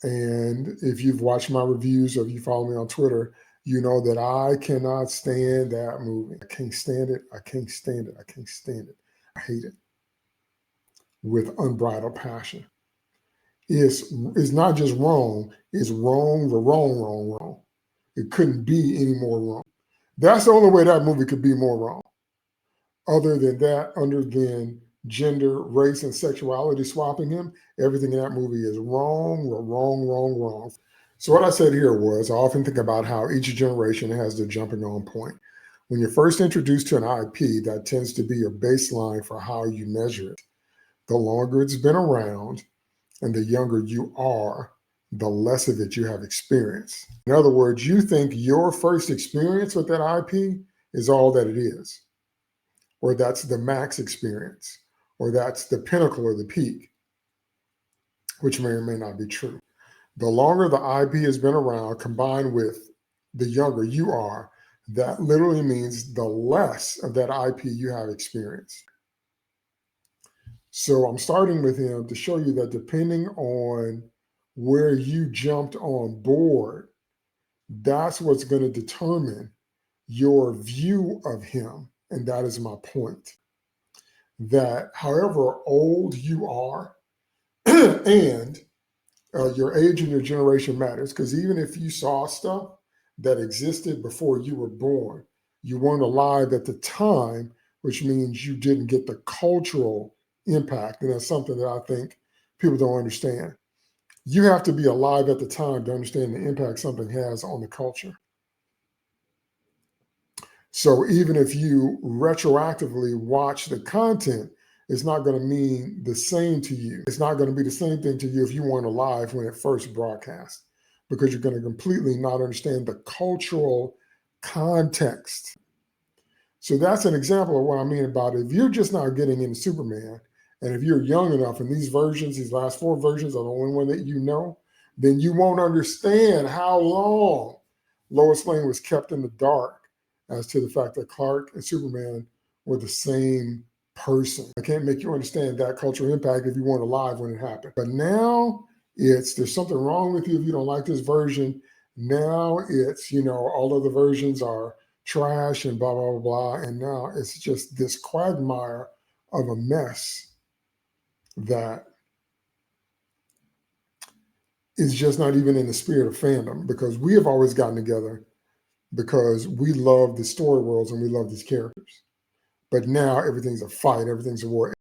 And if you've watched my reviews or if you follow me on Twitter, you know that I cannot stand that movie. I can't stand it. I can't stand it. I can't stand it. I hate it with unbridled passion. It's not just wrong, it's wrong, wrong, wrong, wrong. It couldn't be any more wrong. That's the only way that movie could be more wrong. Other than that, other than gender, race, and sexuality swapping him, everything in that movie is wrong, wrong, wrong, wrong. So what I said here was I often think about how each generation has their jumping on point. When you're first introduced to an IP, that tends to be your baseline for how you measure it. The longer it's been around and the younger you are, the less of it you have experienced. In other words, you think your first experience with that IP is all that it is, or that's the max experience, or that's the pinnacle or the peak, which may or may not be true. The longer the IP has been around, combined with the younger you are, that literally means the less of that IP you have experienced. So I'm starting with him to show you that depending on where you jumped on board, that's what's going to determine your view of him. And that is my point. That however old you are, and your age and your generation matters, because even if you saw stuff that existed before you were born, you weren't alive at the time, which means you didn't get the cultural impact. And that's something that I think people don't understand. You have to be alive at the time to understand the impact something has on the culture. So even if you retroactively watch the content, it's not going to mean the same to you. It's not going to be the same thing to you if you weren't alive when it first broadcast, because you're going to completely not understand the cultural context. So that's an example of what I mean about it. If you're just not getting into Superman, and if you're young enough and these versions, these last 4 versions are the only one that you know, then you won't understand how long Lois Lane was kept in the dark as to the fact that Clark and Superman were the same person. I can't make you understand that cultural impact if you weren't alive when it happened. But now there's something wrong with you if you don't like this version. Now it's, all other versions are trash and blah, blah, blah, blah. And now it's just this quagmire of a mess that is just not even in the spirit of fandom, because we have always gotten together because we love the story worlds and we love these characters. But now everything's a fight, everything's a war.